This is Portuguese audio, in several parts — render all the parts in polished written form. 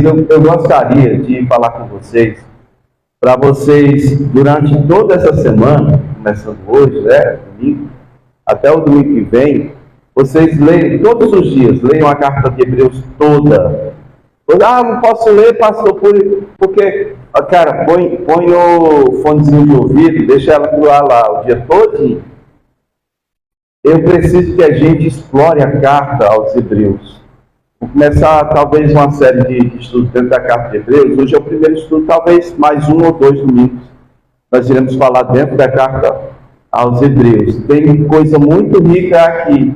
queridos, eu gostaria de falar com vocês, para vocês, durante toda essa semana, começando hoje, né, domingo, até o domingo que vem, vocês leiam todos os dias, leiam a carta de Hebreus toda. Não posso ler, pastor, porque, cara, põe o fonezinho de ouvido, deixa ela pular lá o dia todo. Eu preciso que a gente explore a carta aos Hebreus. Vou começar, talvez, uma série de estudos dentro da carta de Hebreus. Hoje é o primeiro estudo, talvez mais 1 ou 2 domingos. Nós iremos falar dentro da carta aos Hebreus. Tem coisa muito rica aqui.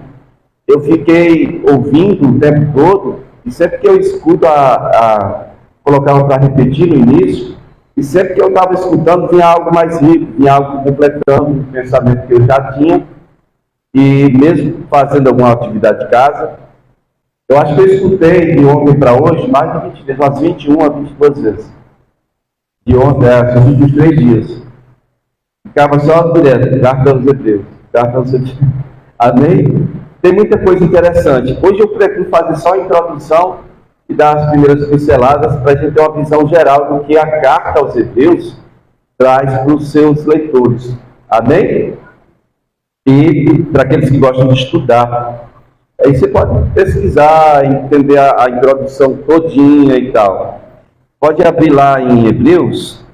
Eu fiquei ouvindo o tempo todo, e sempre que eu escuto colocava para repetir no início, e sempre que eu estava escutando, vinha algo mais rico, vinha algo completando o pensamento que eu já tinha, e mesmo fazendo alguma atividade de casa, eu acho que eu escutei de ontem para hoje mais de 20 vezes, umas 21 a 22 vezes. De ontem, esses últimos 3 dias. Ficava só direto, carta aos Hebreus, carta aos Hebreus. Amém? Tem muita coisa interessante. Hoje eu pretendo fazer só a introdução e dar as primeiras pinceladas para a gente ter uma visão geral do que a carta aos Hebreus traz para os seus leitores. Amém? E para aqueles que gostam de estudar. Aí você pode pesquisar, entender a introdução todinha e tal. Pode abrir lá em Hebreus.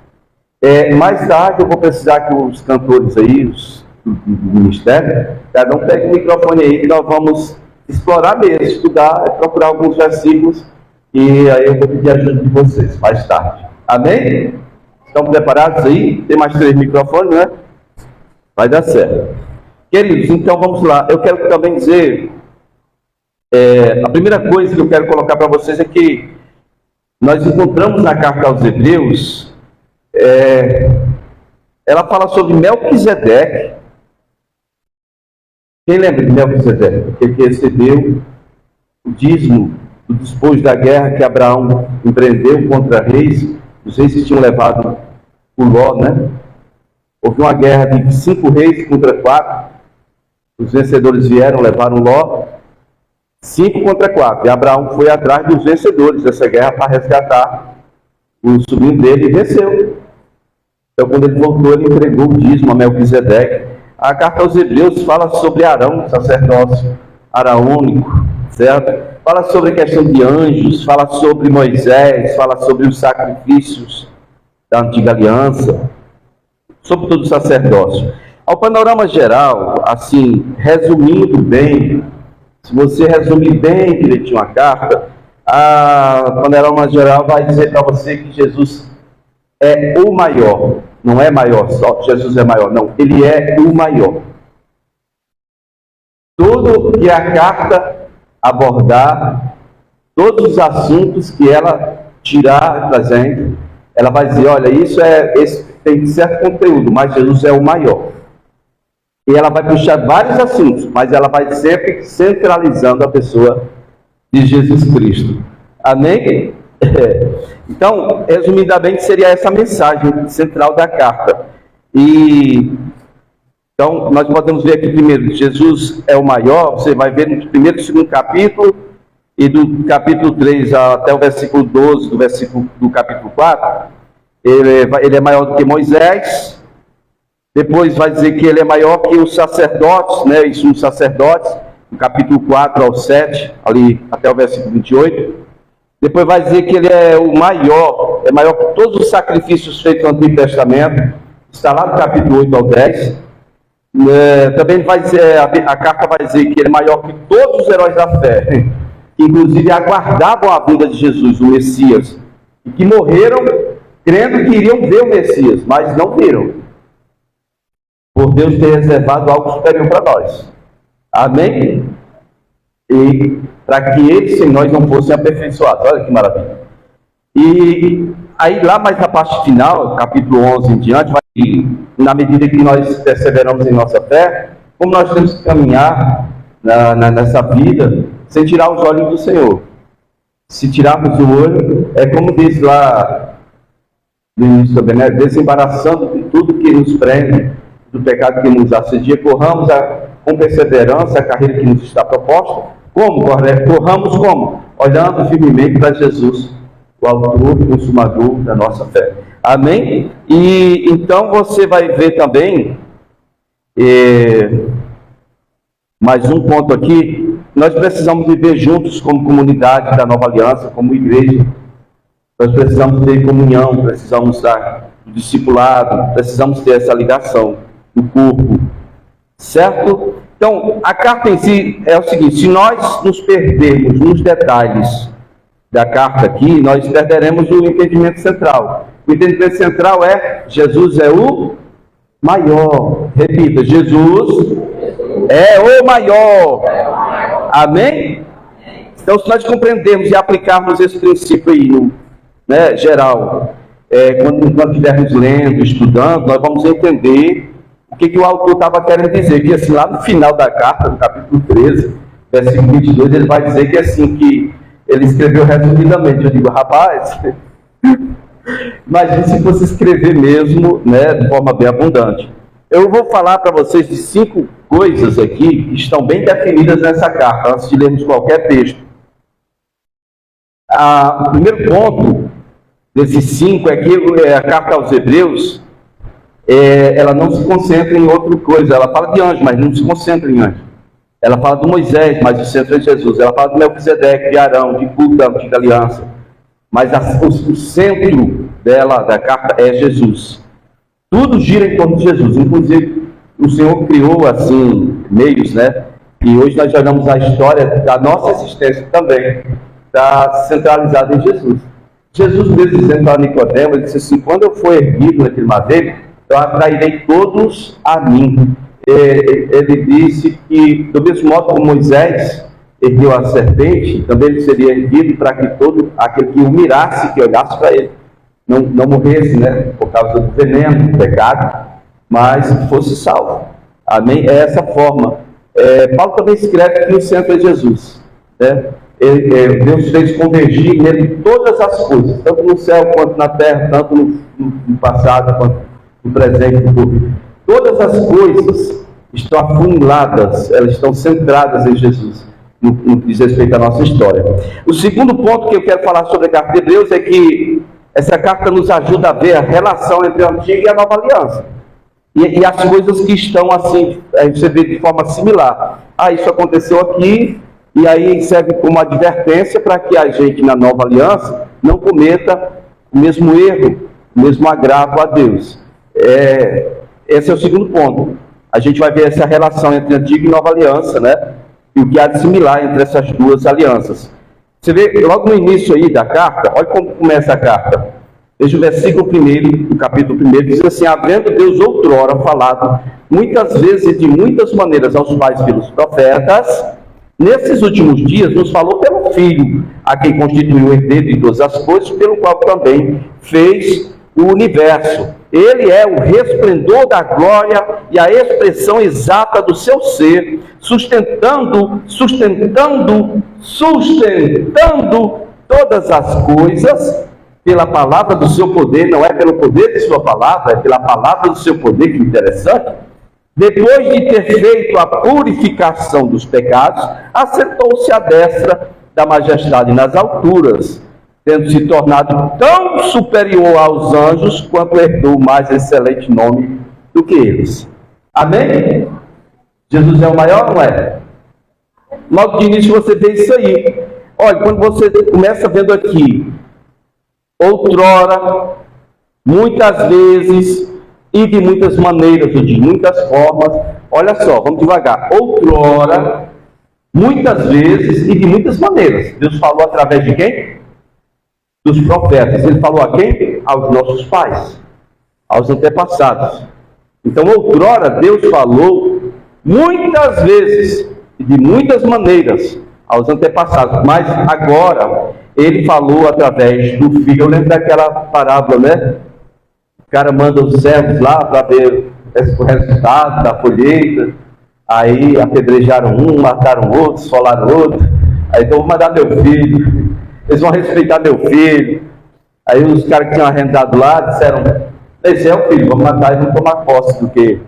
Mais tarde eu vou precisar que os cantores aí, do ministério, cada um pegue o microfone aí que nós vamos explorar mesmo, estudar, procurar alguns versículos e aí eu vou pedir a ajuda de vocês mais tarde. Amém? Estão preparados aí? Tem mais 3 microfones, né? Vai dar certo. Queridos, então vamos lá. Eu quero também dizer, a primeira coisa que eu quero colocar para vocês é que nós encontramos na carta aos Hebreus, ela fala sobre Melquisedeque. Quem lembra de Melquisedeque? Aquele que recebeu o dízimo do despojo da guerra que Abraão empreendeu contra reis. Os reis que tinham levado o Ló, né? Houve uma guerra de 5 reis contra 4. Os vencedores vieram, levaram Ló. 5 contra 4. E Abraão foi atrás dos vencedores dessa guerra para resgatar o sobrinho dele e venceu. Então, quando ele voltou, ele entregou o dízimo a Melquisedeque. A carta aos Hebreus fala sobre Arão, sacerdócio araônico, certo? Fala sobre a questão de anjos, fala sobre Moisés, fala sobre os sacrifícios da antiga aliança, sobre todo o sacerdócio. Ao panorama geral, assim, resumindo bem, se você resumir bem direitinho a carta, a panorama geral vai dizer para você que Jesus é o maior. Não é maior só, Jesus é maior, não. Ele é o maior. Tudo que a carta abordar, todos os assuntos que ela tirar da gente, ela vai dizer, olha, esse tem certo conteúdo, mas Jesus é o maior. E ela vai puxar vários assuntos, mas ela vai sempre centralizando a pessoa de Jesus Cristo. Amém? Então, resumidamente, seria essa mensagem central da carta. Então, nós podemos ver aqui primeiro, Jesus é o maior. Você vai ver no primeiro e segundo capítulo, e do capítulo 3 até o versículo 12 do capítulo 4, ele é maior do que Moisés. Depois vai dizer que ele é maior que os sacerdotes, né, e sumos sacerdotes, do capítulo 4 ao 7, ali até o versículo 28. Depois vai dizer que ele é o maior, é maior que todos os sacrifícios feitos no Antigo Testamento. Está lá no capítulo 8 ao 10. Também vai dizer, a carta vai dizer que ele é maior que todos os heróis da fé, que inclusive aguardavam a vinda de Jesus, o Messias, e que morreram crendo que iriam ver o Messias, mas não viram. Por Deus ter reservado algo superior para nós. Amém? E para que eles sem nós não fossem aperfeiçoados. Olha que maravilha. E aí lá mais na parte final, capítulo 11 em diante, vai, na medida que nós perseveramos em nossa fé, como nós temos que caminhar nessa vida sem tirar os olhos do Senhor. Se tirarmos o olho, é como diz lá no início também, né? Desembaraçando de tudo que nos prende, do pecado que nos assedia, corramos com perseverança a carreira que nos está proposta. Como? Corramos como? Olhando firmemente para Jesus, o autor e consumador da nossa fé. Amém? E então você vai ver também, mais um ponto aqui, nós precisamos viver juntos como comunidade da Nova Aliança, como igreja. Nós precisamos ter comunhão, precisamos estar discipulado, precisamos ter essa ligação do corpo, certo? Então, a carta em si é o seguinte: se nós nos perdermos nos detalhes da carta aqui, nós perderemos o entendimento central. O entendimento central é: Jesus é o maior. Repita: Jesus é o maior. Amém? Então, se nós compreendermos e aplicarmos esse princípio aí, geral, quando estivermos lendo, estudando, nós vamos entender o que o autor estava querendo dizer. Que assim, lá no final da carta, no capítulo 13, versículo 22, ele vai dizer que assim, que ele escreveu resumidamente. Eu digo: rapaz, imagine se fosse escrever mesmo, de forma bem abundante. Eu vou falar para vocês de 5 coisas aqui que estão bem definidas nessa carta, antes de lermos qualquer texto. O primeiro ponto desses 5 é que a carta aos Hebreus, ela não se concentra em outra coisa. Ela fala de anjo, mas não se concentra em anjo. Ela fala de Moisés, mas o centro é Jesus. Ela fala de Melquisedeque, de Arão, de culto da antiga aliança. Mas o centro dela, da carta, é Jesus. Tudo gira em torno de Jesus. Inclusive, o Senhor criou, assim, meios, E hoje nós jogamos a história da nossa existência também, está centralizada em Jesus. Jesus mesmo dizendo para Nicodemo, ele disse assim: quando eu for erguido naquele madeiro, eu atrairei todos a mim. Ele disse que, do mesmo modo como Moisés ergueu a serpente, também ele seria erguido para que todo aquele que o mirasse, que olhasse para ele, não morresse, por causa do veneno, do pecado, mas fosse salvo. Amém? É essa forma. Paulo também escreve que o centro é Jesus, Deus fez convergir nele todas as coisas, tanto no céu quanto na terra, tanto no passado quanto no presente e no futuro. Todas as coisas estão afuniladas, elas estão centradas em Jesus, no que diz respeito à nossa história. O segundo ponto que eu quero falar sobre a carta de Hebreus é que essa carta nos ajuda a ver a relação entre a antiga e a nova aliança. E as coisas que estão assim, a gente vê de forma similar. Isso aconteceu aqui, e aí serve como advertência para que a gente na nova aliança não cometa o mesmo erro, o mesmo agravo a Deus. Esse é o segundo ponto. A gente vai ver essa relação entre a antiga e nova aliança, E o que há de similar entre essas duas alianças. Você vê, logo no início aí da carta, olha como começa a carta. Veja o versículo 1 do capítulo 1, diz assim: havendo Deus outrora falado muitas vezes e de muitas maneiras aos pais pelos profetas, nesses últimos dias nos falou pelo Filho, a quem constituiu o herdeiro de todas as coisas, pelo qual também fez o universo. Ele é o resplendor da glória e a expressão exata do seu ser, sustentando todas as coisas pela palavra do seu poder. Não é pelo poder de sua palavra, é pela palavra do seu poder. Que interessante. Depois de ter feito a purificação dos pecados, assentou-se à destra da majestade nas alturas, tendo se tornado tão superior aos anjos, quanto herdou mais excelente nome do que eles. Amém? Jesus é o maior, não é? Logo de início você vê isso aí. Olha, quando você começa vendo aqui, outrora, muitas vezes, e de muitas maneiras, ou de muitas formas. Olha só, vamos devagar. Outrora, muitas vezes e de muitas maneiras. Deus falou através de quem? Dos profetas. Ele falou a quem? Aos nossos pais, aos antepassados. Então, outrora, Deus falou muitas vezes e de muitas maneiras aos antepassados. Mas agora, Ele falou através do Filho. Eu lembro daquela parábola, O cara manda os servos lá para ver o resultado da colheita. Aí apedrejaram um, mataram outro, esfolaram outro. Aí então vou mandar meu filho. Eles vão respeitar meu filho. Aí os caras que tinham arrendado lá disseram: esse é o filho, vamos matar e vamos tomar posse do que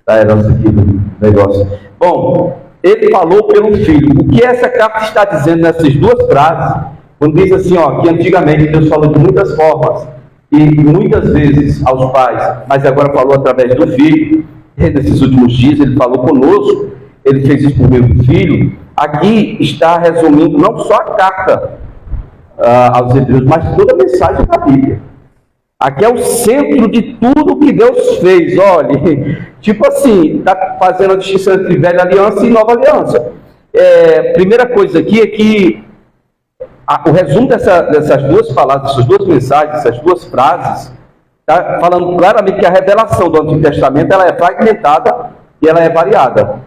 da herança aqui do negócio. Bom, ele falou pelo Filho. O que essa carta está dizendo nessas duas frases Quando diz assim, ó, que antigamente Deus falou de muitas formas, e muitas vezes aos pais, mas agora falou através do Filho, e nesses últimos dias ele falou conosco, ele fez isso por meio do Filho. Aqui está resumindo não só a carta aos Hebreus, mas toda a mensagem da Bíblia. Aqui é o centro de tudo que Deus fez. Olha, tipo assim, está fazendo a distinção entre velha aliança e nova aliança. Primeira coisa aqui é que o resumo dessas duas palavras, dessas duas mensagens, dessas duas frases, está falando claramente que a revelação do Antigo Testamento ela é fragmentada e ela é variada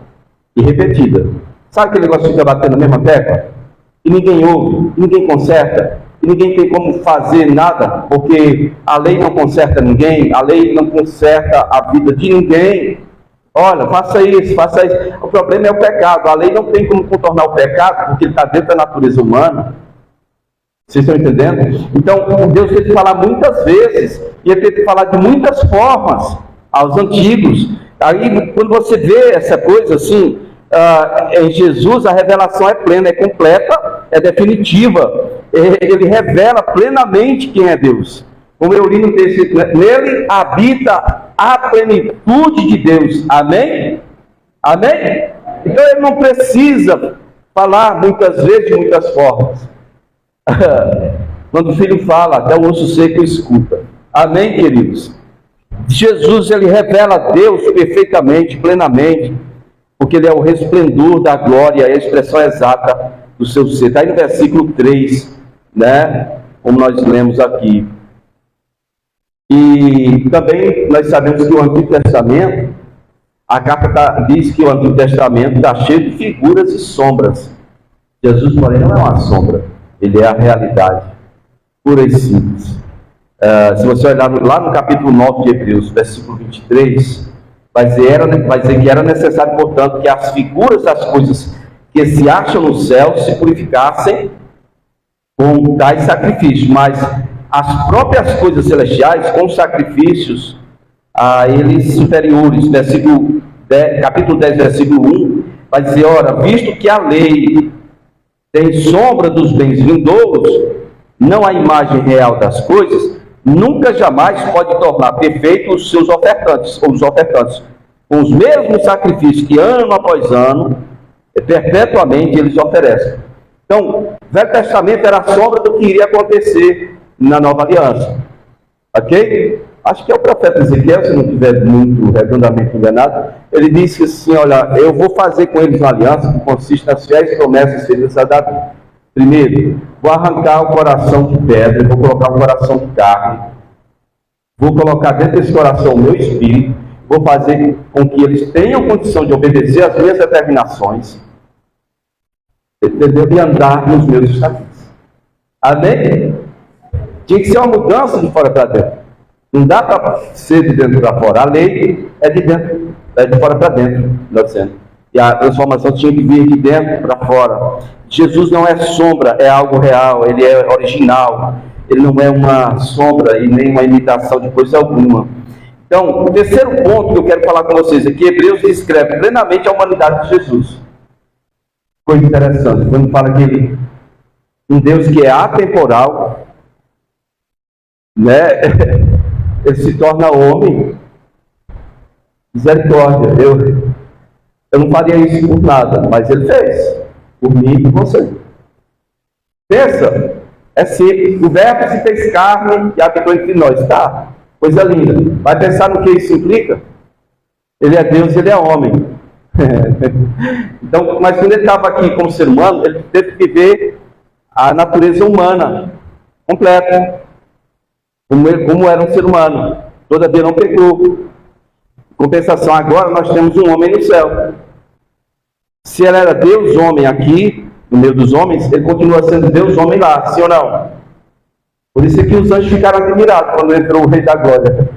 e repetida. Sabe aquele negócio que fica batendo na mesma tecla? E ninguém ouve, e ninguém conserta, e ninguém tem como fazer nada, porque a lei não conserta ninguém, a lei não conserta a vida de ninguém. Olha, faça isso, faça isso. O problema é o pecado. A lei não tem como contornar o pecado, porque ele está dentro da natureza humana. Vocês estão entendendo? Então, Deus teve que falar muitas vezes, e ele teve que falar de muitas formas aos antigos. Aí, quando você vê essa coisa assim, em Jesus, a revelação é plena, é completa, é definitiva. Ele revela plenamente quem é Deus. Como eu li no texto, nele habita a plenitude de Deus. Amém? Amém? Então ele não precisa falar muitas vezes de muitas formas. Quando o filho fala, até o osso seco escuta. Amém, queridos? Jesus, ele revela Deus perfeitamente, plenamente, porque ele é o resplendor da glória, a expressão exata do seu ser. Está aí no versículo 3, né? Como nós lemos aqui. E também nós sabemos que o Antigo Testamento, a carta diz que o Antigo Testamento está cheio de figuras e sombras. Jesus, porém, não é uma sombra, ele é a realidade, pura e simples. Se você olhar lá no capítulo 9 de Hebreus, versículo 23, vai dizer que era necessário, portanto, que as figuras das coisas que se acham no céu se purificassem com tais sacrifícios, mas as próprias coisas celestiais com sacrifícios a eles superiores. Capítulo 10, versículo 1, vai dizer, ora, visto que a lei tem sombra dos bens vindouros, não a imagem real das coisas, nunca jamais pode tornar perfeitos os seus ofertantes, ou os ofertantes, com os mesmos sacrifícios que ano após ano, perpetuamente eles oferecem. Então, o Velho Testamento era a sombra do que iria acontecer na Nova Aliança. Ok? Acho que é o profeta Ezequiel, se não estiver muito redondamente enganado, ele disse assim, olha, eu vou fazer com eles uma aliança que consiste nas fiéis promessas feitas a Davi. Primeiro, vou arrancar o coração de pedra, vou colocar um coração de carne, vou colocar dentro desse coração o meu espírito, vou fazer com que eles tenham condição de obedecer às minhas determinações, entendeu? E andar nos meus estatutos. Amém? Tinha que ser uma mudança de fora para dentro. Não dá para ser de dentro para fora. A lei é de fora para dentro, melhor dizendo. E a transformação tinha que vir de dentro para fora. Jesus não é sombra, é algo real, ele é original. Ele não é uma sombra e nem uma imitação de coisa alguma. Então, o terceiro ponto que eu quero falar com vocês aqui, Hebreus descreve plenamente a humanidade de Jesus. Coisa interessante, quando fala que ele, um Deus que é atemporal, né? Ele se torna homem. Misericórdia, eu não faria isso por nada, mas ele fez, por mim e por você. Pensa, é simples, o verbo se fez carne e habitou entre nós, tá? Coisa linda. Vai pensar no que isso implica? Ele é Deus, ele é homem. Então, mas quando ele estava aqui como ser humano, ele teve que viver a natureza humana completa, como era um ser humano. Todavia não pecou. Compensação, agora nós temos um homem no céu. Se ele era Deus homem aqui, no meio dos homens, ele continua sendo Deus homem lá, sim ou não? Por isso é que os anjos ficaram admirados quando entrou o Rei da Glória.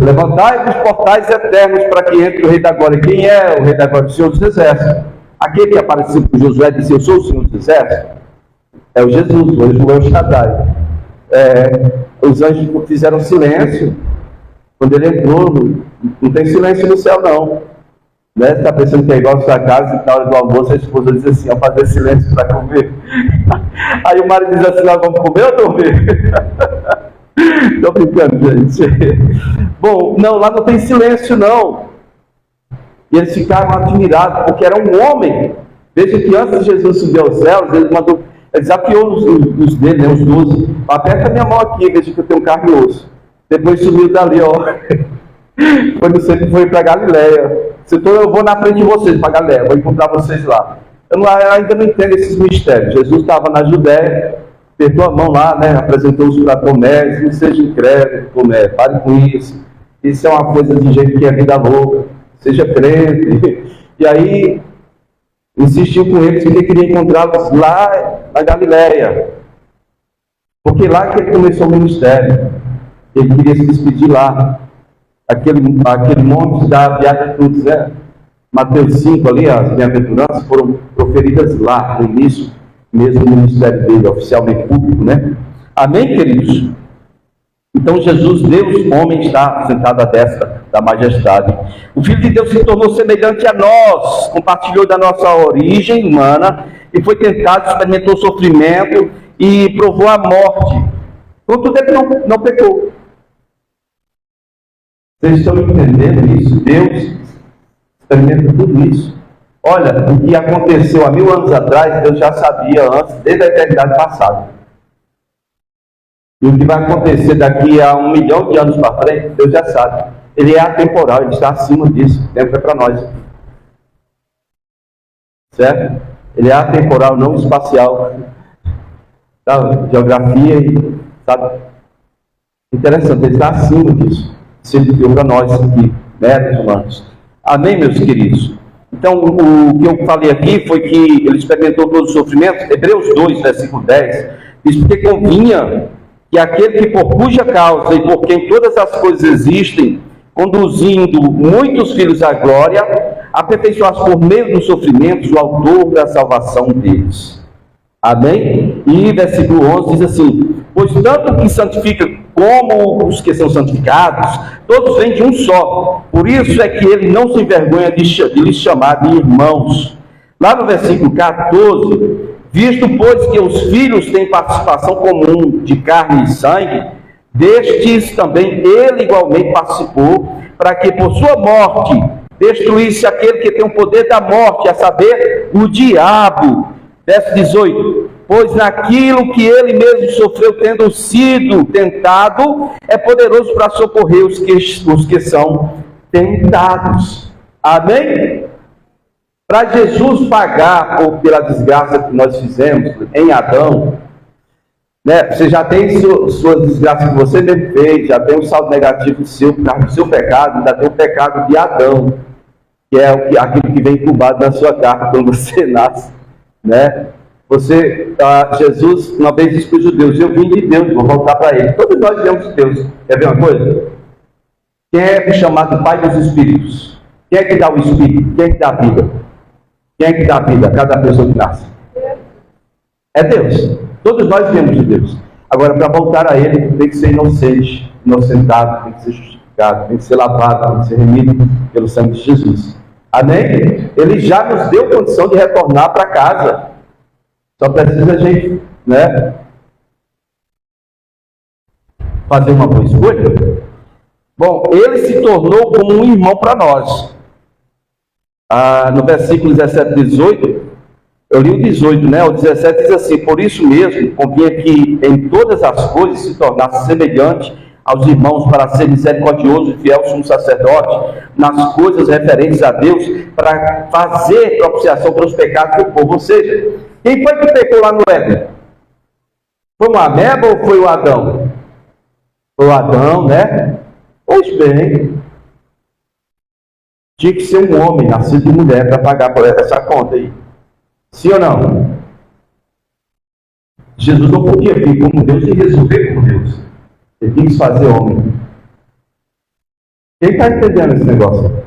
Levantai os portais eternos para que entre o Rei da Glória. Quem é o Rei da Glória? O Senhor dos Exércitos. Aquele que apareceu com Josué e disse, eu sou o Senhor dos Exércitos. É o Jesus, o anjo El Shaddai. Os anjos fizeram silêncio. Quando ele entrou, não tem silêncio no céu, não. Né? Você está pensando que é igual a sua casa e na hora do almoço a esposa diz assim, ó, fazer silêncio para comer. Aí o marido diz assim, nós vamos comer ou dormir? Estou brincando, gente. Bom, não, lá não tem silêncio, não. E eles ficaram admirados, porque era um homem. Veja que antes de Jesus subir aos céus, ele desafiou os dele, né, os 12. Aperta minha mão aqui, veja que eu tenho carne e osso. Depois subiu dali, ó. Foi para Galileia. Eu vou na frente de vocês para Galileia, vou encontrar vocês lá. Eu ainda não entendo esses mistérios. Jesus estava na Judéia, apertou a mão lá, né, apresentou-se para Tomé, não seja incrédulo, Tomé, pare com isso. Isso é uma coisa de gente que é vida louca, seja crente. E aí, insistiu com eles porque queria encontrá-los lá na Galileia. Porque lá que ele começou o ministério. Ele queria se despedir lá. Aquele monte da Beatitudes, né? Mateus 5 ali, as bem-aventuranças foram proferidas lá, no início mesmo do ministério dele, oficialmente público, né? Amém, queridos? Então Jesus, Deus, homem, está sentado à destra da majestade. O Filho de Deus se tornou semelhante a nós, compartilhou da nossa origem humana e foi tentado, experimentou sofrimento e provou a morte. Contudo, ele não pecou. Vocês estão entendendo isso? Deus experimenta tudo isso. Olha, o que aconteceu há 1000 anos atrás, Deus já sabia antes, desde a eternidade passada. E o que vai acontecer daqui a 1 milhão de anos para frente, Deus já sabe. Ele é atemporal, ele está acima disso. O tempo é para nós. Certo? Ele é atemporal, não espacial. Tá? Geografia e... sabe? Interessante, ele está acima disso. Se ele deu para nós aqui, meros humanos. Amém, meus queridos? Então, o que eu falei aqui foi que ele experimentou todo o sofrimento. Hebreus 2, versículo 10, diz: porque convinha que aquele que por cuja causa e por quem todas as coisas existem, conduzindo muitos filhos à glória, aperfeiçoasse por meio dos sofrimentos o autor da salvação deles. Amém? E versículo 11 diz assim: pois tanto que santifica como os que são santificados, todos vêm de um só. Por isso é que ele não se envergonha de lhes chamar de irmãos. Lá no versículo 14, visto pois que os filhos têm participação comum de carne e sangue, destes também ele igualmente participou, para que por sua morte destruísse aquele que tem o poder da morte, a saber, o diabo. Verso 18: pois naquilo que ele mesmo sofreu, tendo sido tentado, é poderoso para socorrer os que são tentados. Amém? Para Jesus pagar pela desgraça que nós fizemos em Adão, né? Você já tem suas desgraças que você mesmo fez, já tem um saldo negativo seu, por causa do seu pecado, ainda tem o pecado de Adão, que é aquilo que vem incubado na sua carne quando você nasce, né? Jesus uma vez disse para os judeus: eu vim de Deus, vou voltar para ele. Todos nós viemos de Deus. Quer ver uma coisa? Quem é chamado Pai dos Espíritos? Quem é que dá o Espírito? Quem é que dá a vida? Quem é que dá a vida a cada pessoa que nasce? É Deus. Todos nós viemos de Deus. Agora, para voltar a ele, tem que ser inocente, inocentado, tem que ser justificado, tem que ser lavado, tem que ser remido pelo sangue de Jesus. Amém? Ele já nos deu condição de retornar para casa. Só precisa a gente, né, fazer uma boa escolha. Bom, ele se tornou como um irmão para nós. No versículo 17 e 18, eu li o 18, né? O 17 diz assim: por isso mesmo, convinha que em todas as coisas se tornasse semelhante aos irmãos, para ser misericordioso e fiel sumo sacerdote nas coisas referentes a Deus, para fazer propiciação pelos pecados do povo. Ou seja, quem foi que pecou lá no Éden? Foi o Ameba ou foi o Adão? Foi o Adão, né? Pois bem, tinha que ser um homem nascido de mulher para pagar por essa conta aí. Sim ou não? Jesus não podia vir como Deus e resolver como Deus. Ele quis fazer homem. Quem está entendendo esse negócio?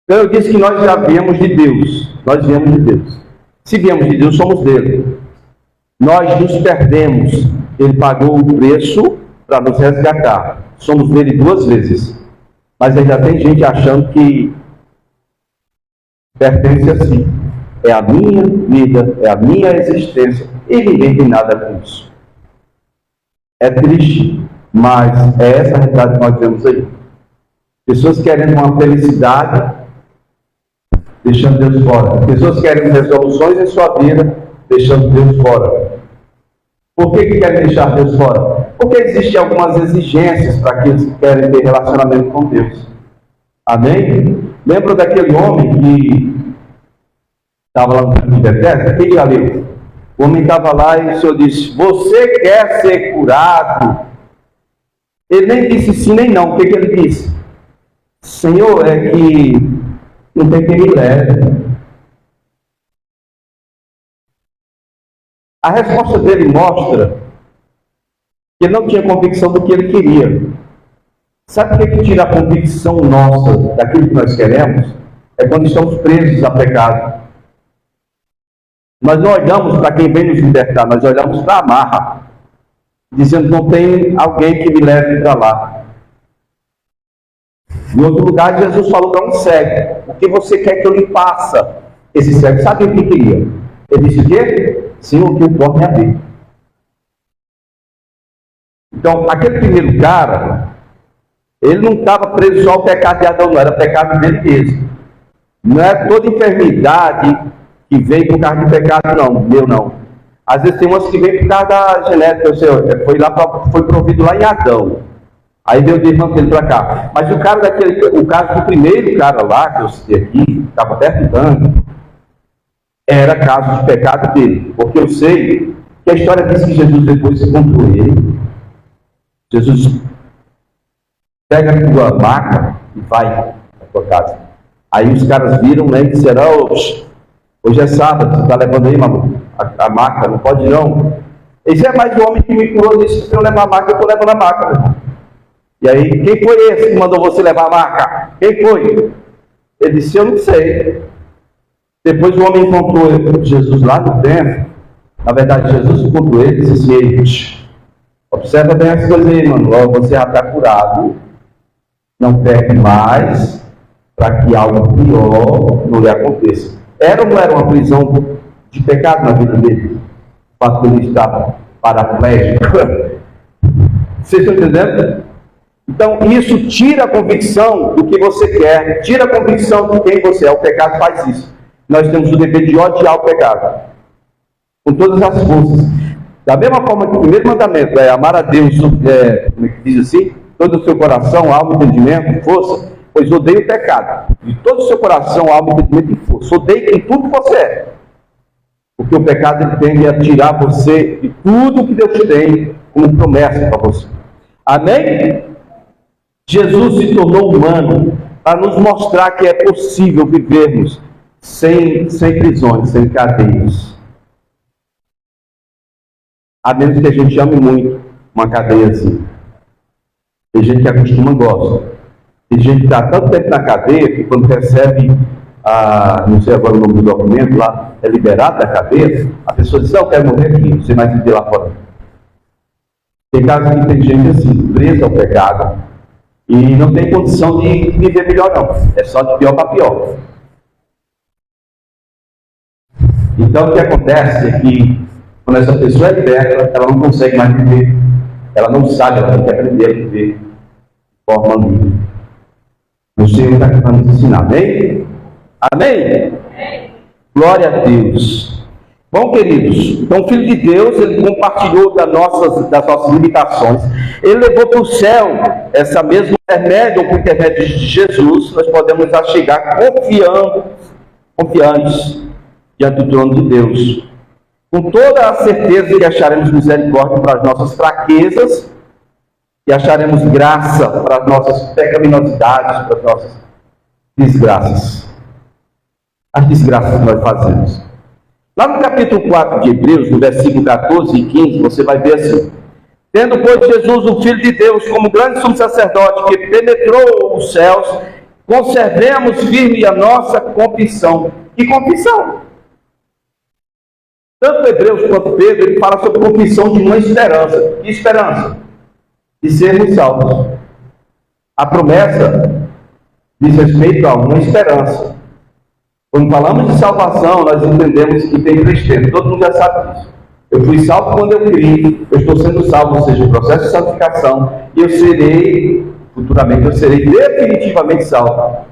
Então eu disse que nós já viemos de Deus. Nós viemos de Deus. Se viemos de Deus, somos dele. Nós nos perdemos. Ele pagou o preço para nos resgatar. Somos dele 2 vezes. Mas ainda tem gente achando que pertence a si. É a minha vida, é a minha existência, e ninguém tem nada com isso. É triste, mas é essa a realidade que nós vemos aí. Pessoas querendo uma felicidade, deixando Deus fora. Pessoas querem resoluções em sua vida, deixando Deus fora. Por que querem deixar Deus fora? Porque existem algumas exigências para aqueles que querem ter relacionamento com Deus. Amém? Lembra daquele homem que estava lá no campo de Betesda? Quem já leu? O homem estava lá e o Senhor disse: você quer ser curado? Ele nem disse sim nem não. O que ele disse? Senhor, é que não tem quem me leve. A resposta dele mostra que ele não tinha convicção do que ele queria. Sabe o que tira a convicção nossa daquilo que nós queremos? É quando estamos presos a pecado. Nós não olhamos para quem vem nos libertar, nós olhamos para a marra, dizendo: não tem alguém que me leve para lá. Em outro lugar, Jesus falou para um cego: o que você quer que eu lhe faça? Esse cego sabia o que queria. Ele disse o quê? Senhor, que eu torne a ver. Então, aquele primeiro cara, ele não estava preso só ao pecado de Adão, não, era pecado dele mesmo. Não é toda enfermidade que vem por causa de pecado, não, meu não. Às vezes tem umas que vem por causa da genética, foi provido lá em Adão. Aí Deus desmantou ele para cá. Mas o caso do primeiro cara lá, que eu citei aqui, estava perguntando, era caso de pecado dele. Porque eu sei que a história diz que Jesus depois encontrou ele. Jesus pega a tua maca e vai na tua casa. Aí os caras viram, né, e disseram: hoje é sábado, você está levando aí, maluco, a maca, não pode não. Esse é mais o homem que me curou, disse: se eu levar a maca, eu estou levando a maca. Né? E aí, quem foi esse que mandou você levar a maca? Quem foi? Ele disse: eu não sei. Depois o homem encontrou Jesus lá no templo. Na verdade, Jesus encontrou ele e disse assim: observa bem as coisas aí, mano. Você já está curado. Não pegue mais, para que algo pior não lhe aconteça. Era ou não era uma prisão de pecado na vida dele? O fato de ele estar paraplégico. Vocês estão entendendo? Então, isso tira a convicção do que você quer, tira a convicção de quem você é. O pecado faz isso. Nós temos o dever de odiar o pecado, com todas as forças. Da mesma forma que o primeiro mandamento é amar a Deus, como é que diz assim? Todo o seu coração, alma, entendimento, força. Pois odeie o pecado. De todo o seu coração, alma, entendimento e força. Odeie em tudo que você é. Porque o pecado ele tende a tirar você de tudo que Deus te tem como promessa para você. Amém? Jesus se tornou humano para nos mostrar que é possível vivermos sem prisões, sem cadeias. A menos que a gente ame muito uma cadeia assim. Tem gente que acostuma e gosta. Tem gente que está tanto tempo na cadeia que quando recebe, não sei agora o nome do documento lá, é liberado da cadeia, a pessoa diz: não, eu quero morrer aqui, não sei mais viver lá fora. Tem casos que tem gente assim, presa ao pecado, e não tem condição de viver melhor não. É só de pior para pior. Então o que acontece é que quando essa pessoa é liberta, ela não consegue mais viver. Ela não sabe, ela tem que aprender a viver de forma livre. O Senhor está aqui para nos ensinar. Amém? Amém? Amém? Glória a Deus. Bom, queridos, então o Filho de Deus, ele compartilhou das nossas limitações. Ele levou para o céu essa mesma intermédio, ou por intermédio de Jesus, nós podemos chegar confiantes diante do trono de Deus, com toda a certeza que acharemos misericórdia para as nossas fraquezas e acharemos graça para as nossas pecaminosidades, para as nossas desgraças. As desgraças que nós fazemos. Lá no capítulo 4 de Hebreus, no versículo 14 e 15, você vai ver assim: tendo, pois, Jesus, o Filho de Deus, como grande sumo sacerdote que penetrou os céus, conservemos firme a nossa confissão. Que confissão? Tanto Hebreus quanto Pedro, ele fala sobre confissão de uma esperança. Que esperança? De sermos salvos. A promessa diz respeito a uma esperança. Quando falamos de salvação, nós entendemos que tem três tempos. Todo mundo já sabe disso. Eu fui salvo quando eu criei, eu estou sendo salvo, ou seja, o processo de santificação, e eu serei, futuramente, eu serei definitivamente salvo,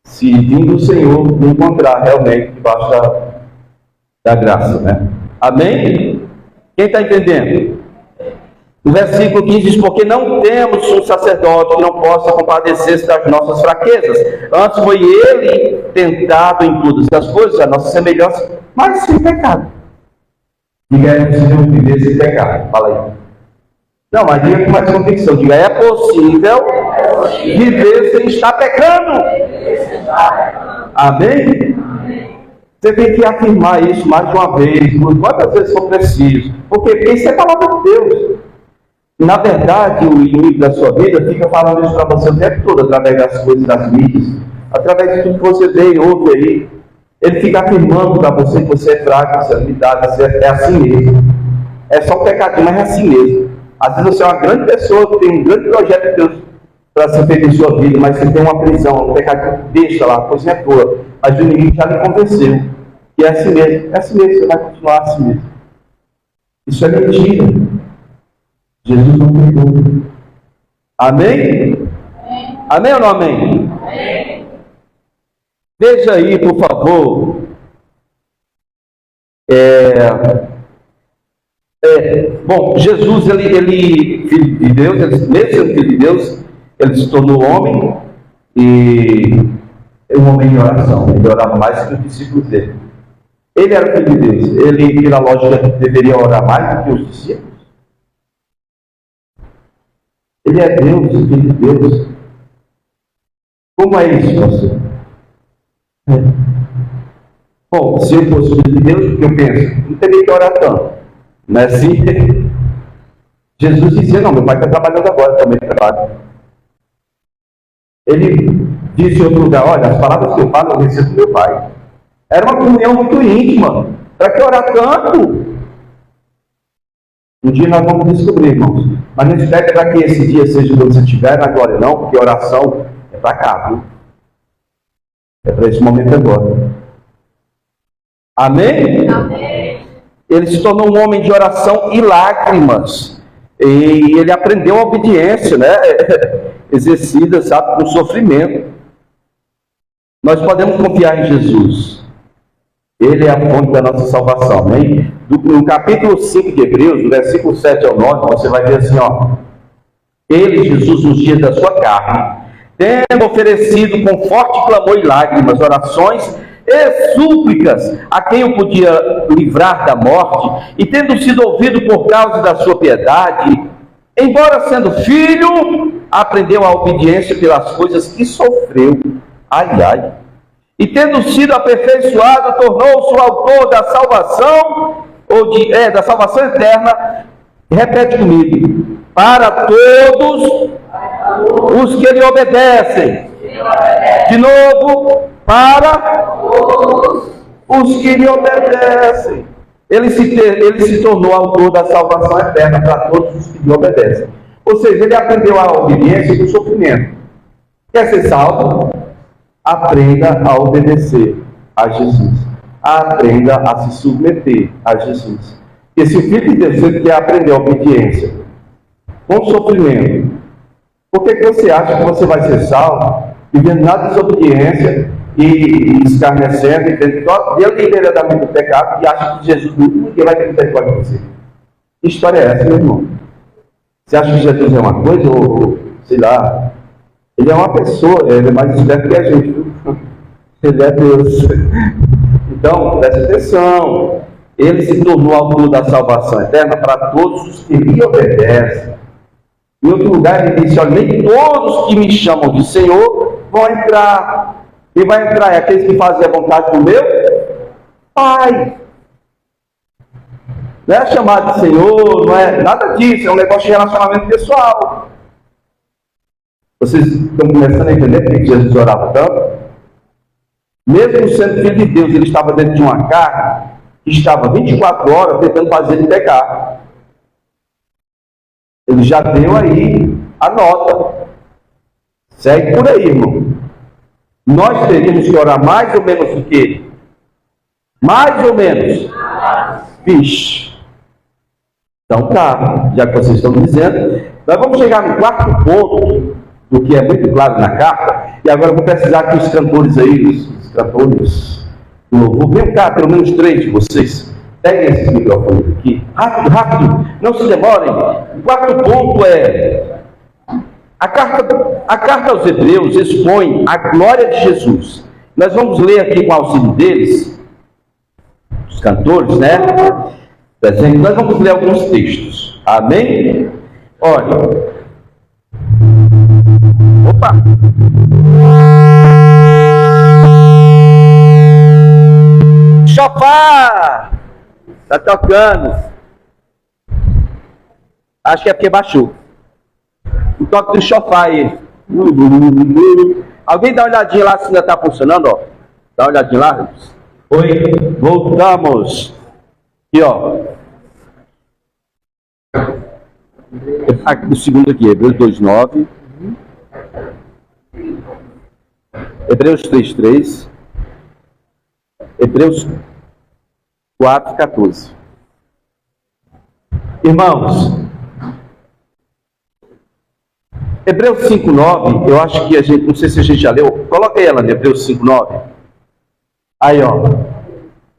se vindo o Senhor me encontrar realmente debaixo da graça, né? Amém? Quem está entendendo? O versículo 15 diz: porque não temos um sacerdote que não possa compadecer-se das nossas fraquezas. Antes foi ele tentado em todas as coisas, a nossa semelhança, mas sem pecado. Diga, é possível viver sem pecado. Fala aí. Não, mas diga com mais convicção. Diga, é possível viver sem estar pecando. Amém? Você tem que afirmar isso mais de uma vez, quantas vezes for preciso. Porque isso é a palavra de Deus. Na verdade, o inimigo da sua vida fica falando isso para você o tempo todo, através das coisas das mídias, através de tudo que você vê e ouve aí. Ele fica afirmando para você que você é fraco, você é limitado, você é assim mesmo. É só um pecadinho, mas é assim mesmo. Às vezes você é uma grande pessoa que tem um grande projeto de Deus para ser feito em sua vida, mas você tem uma prisão, um pecadinho deixa lá, a coisa é tua. Mas o inimigo já lhe convenceu. E é assim mesmo, você vai continuar assim mesmo. Isso é mentira. Jesus não perdoa. Amém? Amém ou não amém? Amém. Veja aí, por favor. Bom, Jesus, ele filho de Deus, mesmo sendo filho de Deus, ele se tornou homem e um homem de oração. Ele orava mais que os discípulos dele. Ele era filho de Deus. Ele, pela lógica, deveria orar mais do que os discípulos. Ele é Deus, filho de Deus. Como é isso, pastor? Bom, se eu fosse filho de Deus, o que eu penso? Não teria que orar tanto. Não é assim? Jesus dizia, não, meu pai está trabalhando agora, também trabalho. Ele disse em outro lugar, olha, as palavras que eu falo, eu recebo do meu pai. Era uma comunhão muito íntima. Para que orar tanto? Um dia nós vamos descobrir, irmãos. Mas não espere para que esse dia seja quando você estiver na glória, não, porque oração é para cá, viu? É para esse momento agora. Amém? Amém. Ele se tornou um homem de oração e lágrimas. E ele aprendeu a obediência, né? Exercida, sabe, com sofrimento. Nós podemos confiar em Jesus. Ele é a fonte da nossa salvação, amém? No capítulo 5 de Hebreus, do versículo 7 ao 9, você vai ver assim, ó. Ele, Jesus, nos dias da sua carne, tendo oferecido com forte clamor e lágrimas, orações e súplicas a quem o podia livrar da morte, e tendo sido ouvido por causa da sua piedade, embora sendo filho, aprendeu a obediência pelas coisas que sofreu. Ai, ai. E tendo sido aperfeiçoado, tornou-se o autor da salvação, da salvação eterna. Repete comigo. Para todos os que lhe obedecem. De novo, para os que lhe obedecem. Ele se tornou autor da salvação eterna para todos os que lhe obedecem. Ou seja, ele aprendeu a obediência e o sofrimento. Quer ser salvo? Aprenda a obedecer a Jesus. Aprenda a se submeter a Jesus. Porque se o Filho de Deus quer aprender a obediência com sofrimento, por que você acha que você vai ser salvo vivendo na desobediência e escarnecendo, e deliberadamente do pecado, e acha que Jesus ninguém vai ter misericórdia de você? Que história é essa, meu irmão? Você acha que Jesus é uma coisa, ou sei lá, ele é uma pessoa, ele é mais esperto que a gente, viu? Ele é Deus. Então, preste atenção. Ele se tornou autor da salvação eterna para todos os que lhe obedecem. Em outro lugar, ele disse, olha, nem todos que me chamam de Senhor vão entrar. Quem vai entrar é aqueles que fazem a vontade do meu Pai. Não é chamado de Senhor, não é nada disso, é um negócio de relacionamento pessoal. Vocês estão começando a entender por que Jesus orava tanto? Mesmo sendo filho de Deus, ele estava dentro de uma carne que estava 24 horas tentando fazer ele pecar. Ele já deu aí a nota. Segue por aí, irmão. Nós teríamos que orar mais ou menos o quê? Mais ou menos? Vixe. Então tá, já que vocês estão dizendo, nós vamos chegar no quarto ponto, do que é muito claro na carta, e agora eu vou precisar que os cantores aí, os cantores do louvor, vem cá, pelo menos 3 de vocês, peguem esses microfones aqui, rápido, rápido, não se demorem. O quarto ponto é, a carta aos Hebreus expõe a glória de Jesus. Nós vamos ler aqui com o auxílio deles, os cantores, né? Nós vamos ler alguns textos. Amém? Olha. Opa! Chofar! Tá tocando. Acho que é porque baixou. O toque do chofar aí. Alguém dá uma olhadinha lá se ainda tá funcionando, ó. Dá uma olhadinha lá. Oi. Voltamos. Aqui, ó. O segundo aqui, Hebreus 2:9. Hebreus 3:3. Hebreus 4:14. Irmãos, Hebreus 5:9, eu acho que a gente, não sei se a gente já leu, coloca aí ela, Hebreus 5:9. Aí, ó.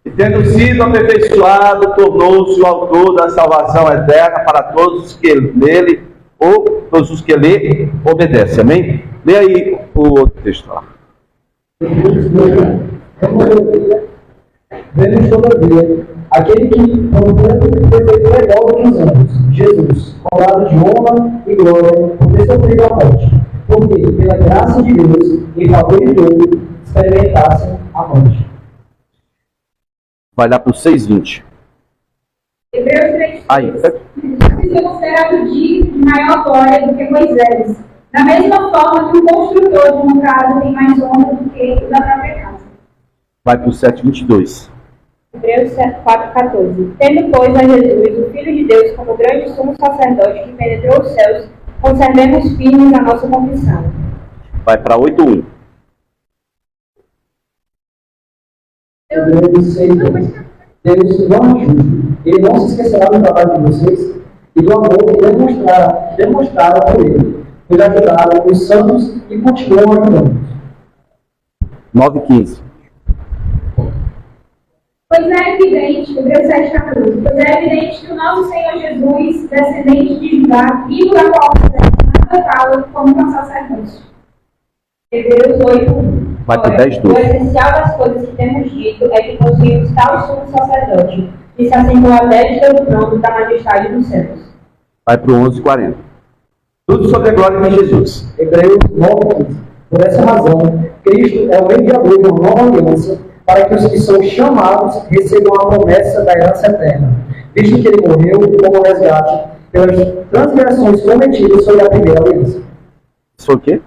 E tendo sido aperfeiçoado, tornou-se o autor da salvação eterna para todos os que nele, ou todos os que lhe obedecem. Amém? Lê aí o outro texto lá. Vemos todavia aquele que, como tanto, foi feito maior do que os anjos, Jesus, colado de honra e glória, por ter sofrido a morte, porque, pela graça de Deus, em favor de todos, experimentassem a morte. Vai lá para o 6:20. Hebreus 3. Aí. É considerado digno de maior glória do que Moisés. Da mesma forma que o construtor de uma casa tem mais honra do que o da própria casa. Vai para o 7:22. Hebreus 4:14. Tendo, pois, a Jesus, o Filho de Deus, como grande sumo sacerdote que penetrou os céus, conservemos firmes a nossa confissão. Vai para 8:1. Deus não é justo. Ele não se esquecerá do trabalho de vocês e do amor que demonstraram por ele, pois ajudaram os santos e continuam ajudando. 9:15. Pois é evidente, Hebreus 7:14, pois é evidente que o nosso Senhor Jesus, descendente de Judá, filho da qual nada fala como um sacerdócio. Hebreus 8:1. Vai para 10:12. O essencial das coisas que temos dito é que possuímos tal sumo sacerdote, que se assentou à destra do trono da majestade dos céus. Vai para o 11:40. Tudo sobre a glória de Jesus. Hebreus 9:15. Por essa razão, Cristo é o mediador de uma nova aliança, para que os que são chamados recebam a promessa da herança eterna, visto que ele morreu como resgate pelas transgressões cometidas sobre a primeira aliança. Isso foi o quê?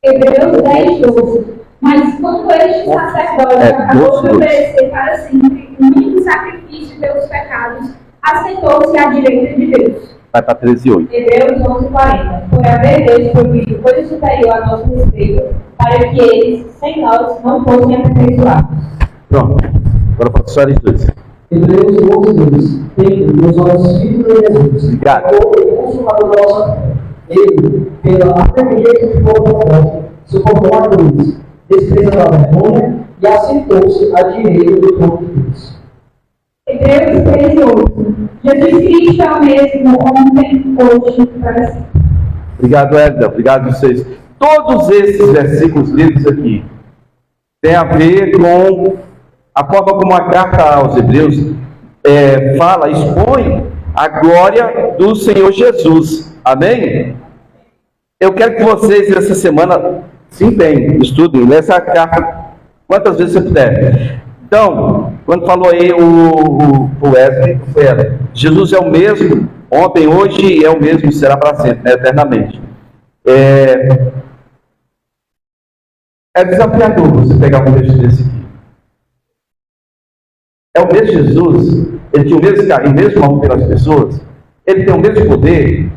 Hebreus 10:12. Mas quando este sacerdote acabou de oferecer para sempre um único sacrifício pelos pecados, assentou-se à direita de Deus. Vai para 13:8. Hebreus 11:40. Por haver Deus provido coisa superior a nosso respeito, para que eles, sem nós, não fossem aperfeiçoados. Pronto. Agora para só eles dois. Hebreus 11:2. Tendo nos olhos filhos de Jesus, Obrigado. o consumador da nossa fé. Ele, pela arrependimento de fogo da morte, suportou a cruz, desprezando a vergonha e assentou-se à direita do trono de Deus. Hebreus 13:8. Jesus Cristo é o mesmo ontem, hoje e para sempre. Obrigado, Edna. Obrigado a vocês. Todos esses versículos lidos aqui têm a ver com a forma como a carta aos Hebreus fala, expõe a glória do Senhor Jesus. Amém? Eu quero que vocês, essa semana, se empenhem, estudem, lê essa carta quantas vezes você puder. Então, quando falou aí o Wesley, foi ela. Jesus é o mesmo, ontem, hoje, é o mesmo e será para sempre, né, eternamente. É desafiador você pegar um texto desse aqui. É o mesmo Jesus, ele tinha o mesmo carinho, o mesmo amor pelas pessoas, ele tem o mesmo poder.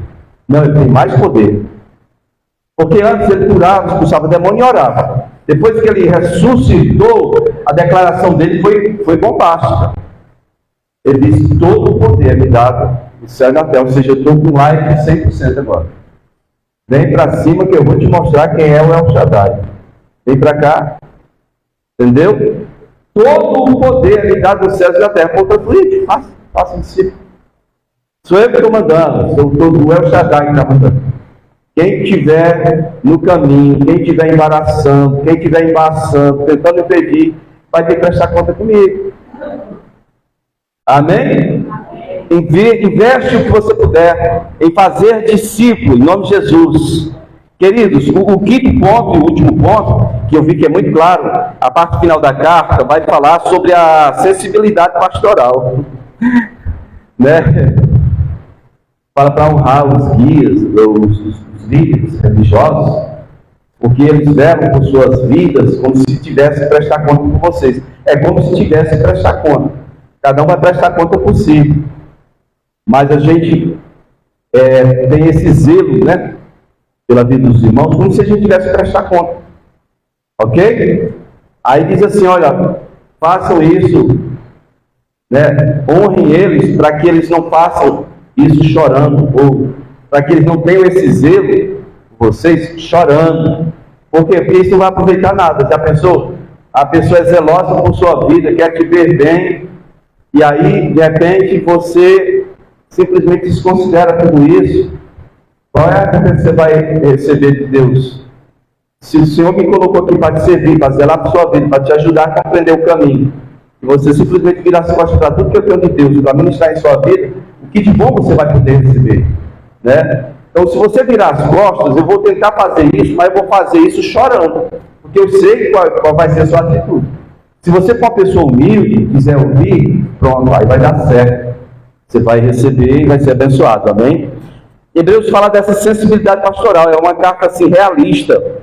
Não, ele tem mais poder. Porque antes ele curava, expulsava demônio e orava. Depois que ele ressuscitou, a declaração dele foi bombástica. Ele disse: todo o poder me dado no céu e na terra. Ou seja, eu estou com like de 100% agora. Vem para cima que eu vou te mostrar quem é o El Shaddai. Vem para cá. Entendeu? Todo o poder me dado no céu e na terra. Portanto, faça um discípulo. Sou eu que estou mandando. Sou todo o El Shaddai que está mandando. Quem estiver no caminho, quem estiver embaraçando, quem estiver embaçando, tentando impedir, vai ter que prestar conta comigo. Amém? Investe o que você puder em fazer discípulo, em nome de Jesus. Queridos, o quinto ponto e o último ponto, que eu vi que é muito claro, a parte final da carta vai falar sobre a sensibilidade pastoral. Né? Fala para honrar os guias, os líderes religiosos, porque eles levam por suas vidas como se tivesse que prestar conta por vocês. É como se tivesse que prestar conta. Cada um vai prestar conta por si. Mas a gente tem esse zelo, né, pela vida dos irmãos, como se a gente tivesse que prestar conta. Ok? Aí diz assim: olha, façam isso, né, honrem eles, para que eles não façam isso chorando, ou para que eles não tenham esse zelo, vocês chorando. Por quê? Porque isso não vai aproveitar nada. Já pensou? A pessoa é zelosa por sua vida, quer te ver bem, e aí, de repente, você simplesmente desconsidera tudo isso. Qual é a recompensa que você vai receber de Deus? Se o Senhor me colocou aqui para te servir, para zelar por sua vida, para te ajudar a compreender o caminho, e você simplesmente virar as costas para tudo que eu tenho de Deus, para ministrar em sua vida, o que de bom você vai poder receber? Né? Então, se você virar as costas, eu vou tentar fazer isso, mas eu vou fazer isso chorando, porque eu sei qual vai ser a sua atitude. Se você for uma pessoa humilde, quiser ouvir, pronto, aí vai dar certo. Você vai receber e vai ser abençoado, amém? Hebreus fala dessa sensibilidade pastoral, é uma carta assim realista.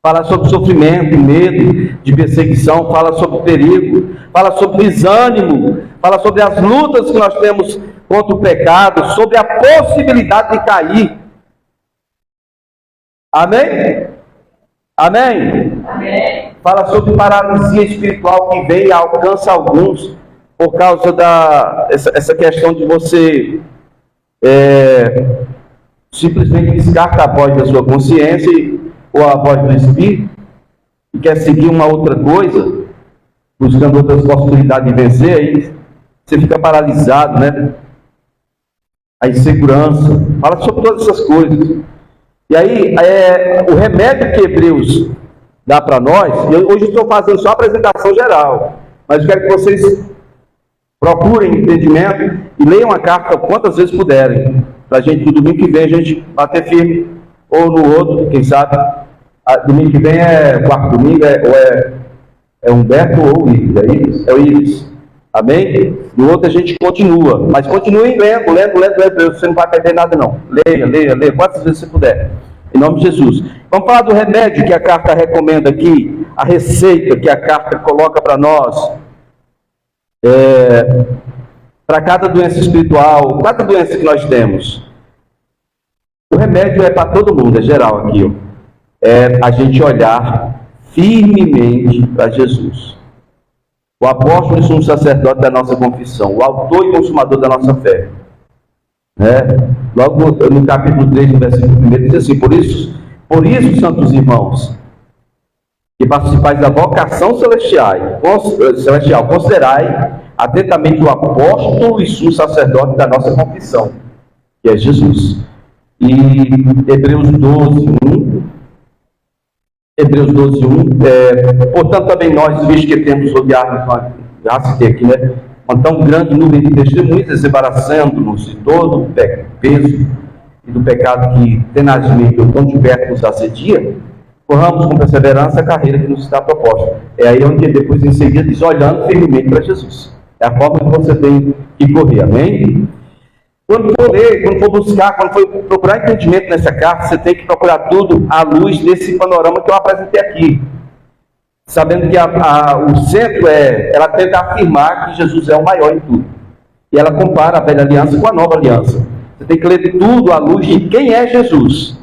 Fala sobre sofrimento, medo de perseguição, fala sobre perigo, fala sobre desânimo, fala sobre as lutas que nós temos contra o pecado, sobre a possibilidade de cair. Amém? Amém? Amém. Fala sobre paralisia espiritual que vem e alcança alguns por causa essa questão de você simplesmente descarta a voz da sua consciência ou a voz do Espírito e quer seguir uma outra coisa, buscando outras possibilidades de vencer, aí você fica paralisado, né? A insegurança, fala sobre todas essas coisas. E aí, o remédio que Hebreus dá para nós, hoje estou fazendo só a apresentação geral, mas eu quero que vocês procurem entendimento e leiam a carta quantas vezes puderem, para a gente, no domingo que vem, a gente bater firme, ou no outro, quem sabe. Domingo que vem o quarto domingo, é Humberto ou o Iris, é o Iris. Amém? No outro a gente continua, mas continue lendo, você não vai perder nada não. Leia, quantas vezes você puder, em nome de Jesus. Vamos falar do remédio que a carta recomenda aqui, a receita que a carta coloca para nós, para cada doença espiritual, cada doença que nós temos. O remédio é para todo mundo, é geral aqui, ó. É a gente olhar firmemente para Jesus, o apóstolo e sumo sacerdote da nossa confissão, o autor e consumador da nossa fé. Logo no capítulo 3, no versículo 1, diz assim: por isso, santos irmãos, que participais da vocação celestial, considerai atentamente o apóstolo e sumo sacerdote da nossa confissão, que é Jesus. E Hebreus 12:1, portanto também nós, visto que temos rodeado, já citei aqui, né, uma tão grande nuvem de testemunhas, desembaraçando-nos de todo o peso e do pecado que tenazmente ou tão de perto nos assedia, corramos com perseverança a carreira que nos está proposta. É aí onde depois em seguida diz: olhando firmemente para Jesus. É a forma que você tem que correr, amém? Quando for ler, quando for buscar, quando for procurar entendimento nessa carta, você tem que procurar tudo à luz desse panorama que eu apresentei aqui. Sabendo que o centro ela tenta afirmar que Jesus é o maior em tudo. E ela compara a velha aliança com a nova aliança. Você tem que ler tudo à luz de quem é Jesus.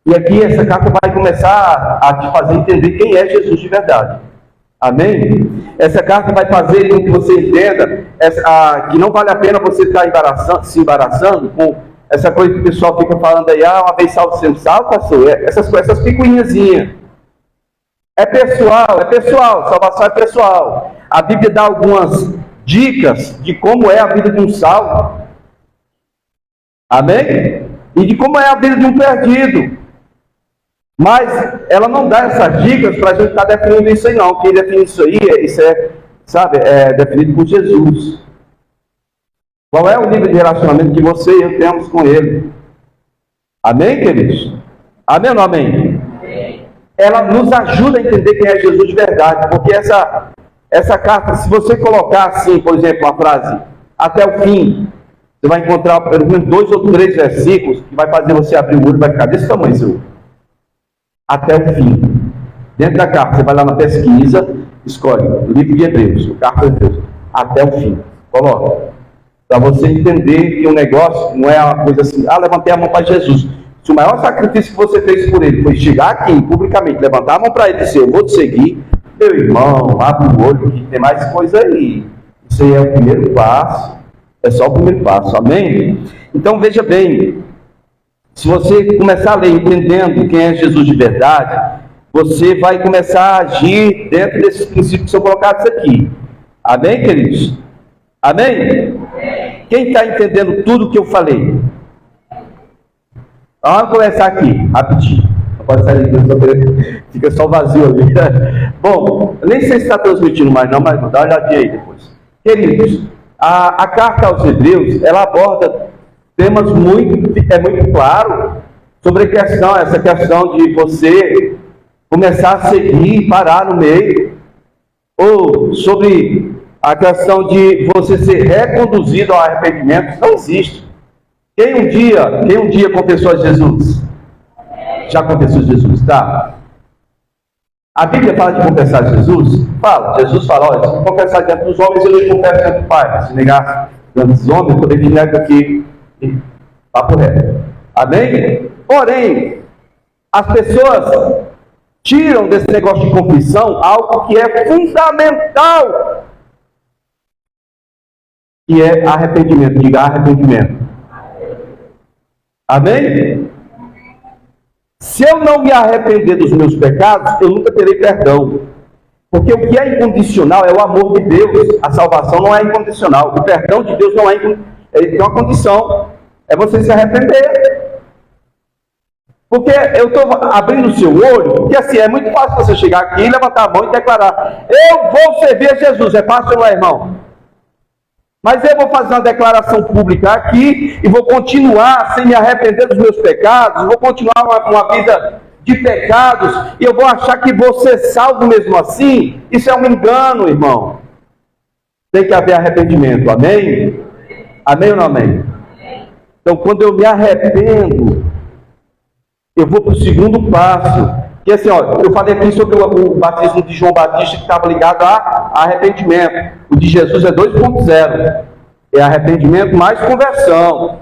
E aqui essa carta vai começar a te fazer entender quem é Jesus de verdade. Amém? Essa carta vai fazer com que você entenda que não vale a pena você estar se embaraçando com essa coisa que o pessoal fica falando aí, uma vez salvo, sempre salvo, pastor. Essas picuinhazinhas. É pessoal, salvação é pessoal. A Bíblia dá algumas dicas de como é a vida de um salvo. Amém? E de como é a vida de um perdido. Mas ela não dá essas dicas para a gente estar definindo isso aí não. Quem define isso aí, é definido por Jesus. Qual é o nível de relacionamento que você e eu temos com Ele? Amém, queridos? Amém ou não amém? Ela nos ajuda a entender quem é Jesus de verdade. Porque essa carta, se você colocar assim, por exemplo, a frase, até o fim, você vai encontrar pelo menos 2 ou 3 versículos que vai fazer você abrir o olho e vai ficar desse tamanho, seu olho. Até o fim. Dentro da carta, você vai lá na pesquisa, escolhe o livro de Hebreus, o carta de Hebreus, até o fim. Coloca. Para você entender que o negócio não é uma coisa assim, levantei a mão para Jesus. Se o maior sacrifício que você fez por ele foi chegar aqui publicamente, levantar a mão para ele e dizer, eu vou te seguir, meu irmão, abre o olho, que tem mais coisa aí. Isso aí é o primeiro passo. É só o primeiro passo. Amém? Então veja bem. Se você começar a ler entendendo quem é Jesus de verdade, você vai começar a agir dentro desses princípios que são colocados aqui. Amém, queridos? Amém? Quem está entendendo tudo o que eu falei? Vamos começar aqui, rapidinho. Não pode sair, fica só vazio ali. Bom, eu nem sei se está transmitindo mais não, mas dá uma olhadinha aí depois. Queridos, a carta aos Hebreus, ela aborda temas muito claro sobre essa questão de você começar a seguir e parar no meio, ou sobre a questão de você ser reconduzido ao arrependimento. Não existe. Quem um dia confessou a Jesus? Já confessou Jesus, tá? A Bíblia fala de confessar a Jesus? Fala. Jesus fala, olha, se confessar diante dos homens, eu lhe confesso diante do Pai. Se negar diante dos homens, eu poderia negar aqui. Papo reto. Amém? Porém, as pessoas tiram desse negócio de confissão algo que é fundamental, que é arrependimento. Diga arrependimento. Amém? Se eu não me arrepender dos meus pecados, eu nunca terei perdão. Porque o que é incondicional é o amor de Deus. A salvação não é incondicional. O perdão de Deus não é incondicional. Ele tem uma condição. É você se arrepender. Porque eu estou abrindo o seu olho, porque assim, é muito fácil você chegar aqui, levantar a mão e declarar, eu vou servir a Jesus. É fácil, não é, irmão? Mas eu vou fazer uma declaração pública aqui e vou continuar sem me arrepender dos meus pecados, vou continuar uma vida de pecados e eu vou achar que vou ser salvo mesmo assim. Isso é um engano, irmão. Tem que haver arrependimento, amém? Amém ou não amém? Então, quando eu me arrependo, eu vou para o segundo passo. Que assim, eu falei aqui sobre o batismo de João Batista, que estava ligado a arrependimento. O de Jesus é 2.0. É arrependimento mais conversão.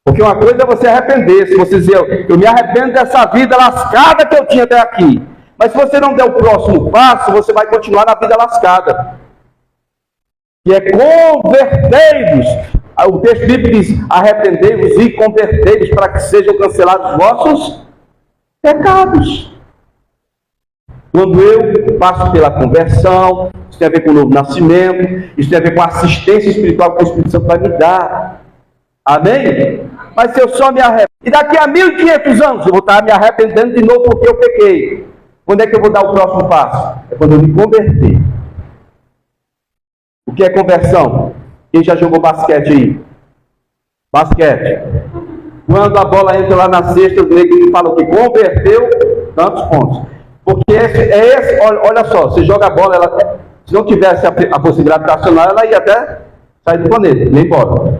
Porque uma coisa é você arrepender. Se você dizer, eu me arrependo dessa vida lascada que eu tinha até aqui. Mas se você não der o próximo passo, você vai continuar na vida lascada. Que é convertei-vos. O texto bíblico diz, arrependei-vos e convertei-vos para que sejam cancelados os vossos pecados. Quando eu passo pela conversão, isso tem a ver com o novo nascimento, isso tem a ver com a assistência espiritual que o Espírito Santo vai me dar. Amém? Mas se eu só me arrependo, e daqui a 1500 anos eu vou estar me arrependendo de novo porque eu pequei. Quando é que eu vou dar o próximo passo? É quando eu me converter. O que é conversão? Quem já jogou basquete aí? Basquete. Quando a bola entra lá na cesta, o negro fala que converteu tantos pontos. Porque olha só, você joga a bola, se não tivesse a força gravitacional, ela ia até sair do planeta, nem embora.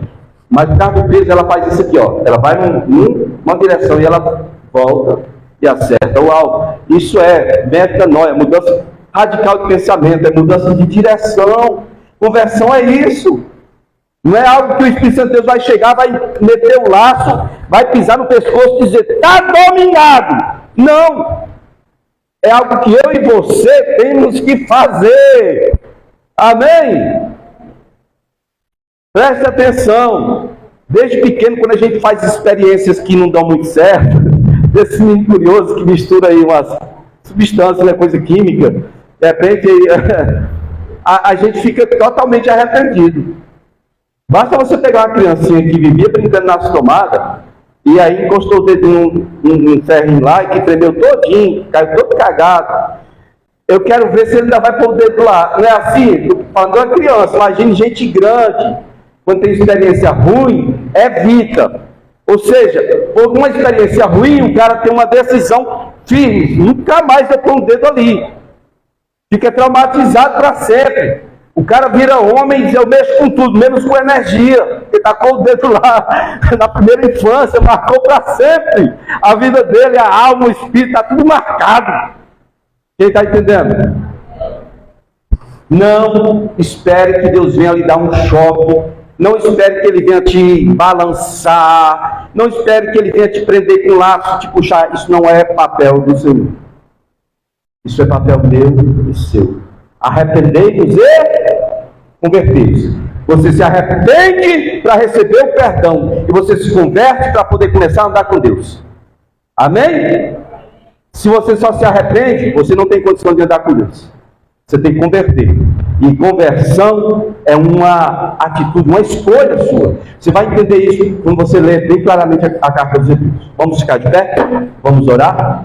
Mas por causa do peso, ela faz isso aqui, ela vai numa direção e ela volta e acerta o alvo. Isso é metanoia, mudança radical de pensamento, é mudança de direção. Conversão é isso. Não é algo que o Espírito Santo de Deus vai chegar, vai meter o laço, vai pisar no pescoço e dizer, está dominado. Não. É algo que eu e você temos que fazer. Amém? Preste atenção. Desde pequeno, quando a gente faz experiências que não dão muito certo, desse menino curioso que mistura aí umas substâncias, né, coisa química, de repente a gente fica totalmente arrependido. Basta você pegar uma criancinha que vivia brincando nas tomadas, e aí encostou o dedo num ferrinho lá, e que tremeu todinho, caiu todo cagado. Eu quero ver se ele ainda vai pôr o dedo lá. Não é assim? Estou falando de uma criança, imagine gente grande, quando tem experiência ruim, evita. Ou seja, por uma experiência ruim, o cara tem uma decisão firme, nunca mais vai pôr um dedo ali. Fica traumatizado para sempre. O cara vira homem e diz, eu mexo com tudo, menos com energia. Ele tacou o dedo lá na primeira infância, marcou para sempre. A vida dele, a alma, o espírito, está tudo marcado. Quem está entendendo? Não espere que Deus venha lhe dar um choque. Não espere que Ele venha te balançar. Não espere que Ele venha te prender com laço, te puxar. Isso não é papel do Senhor. Isso é papel meu e seu. Arrependei-vos e convertei-vos. Você se arrepende para receber o perdão. E você se converte para poder começar a andar com Deus. Amém? Se você só se arrepende, você não tem condição de andar com Deus. Você tem que converter. E conversão é uma atitude, uma escolha sua. Você vai entender isso quando você ler bem claramente a carta dos Hebreus. Vamos ficar de pé? Vamos orar?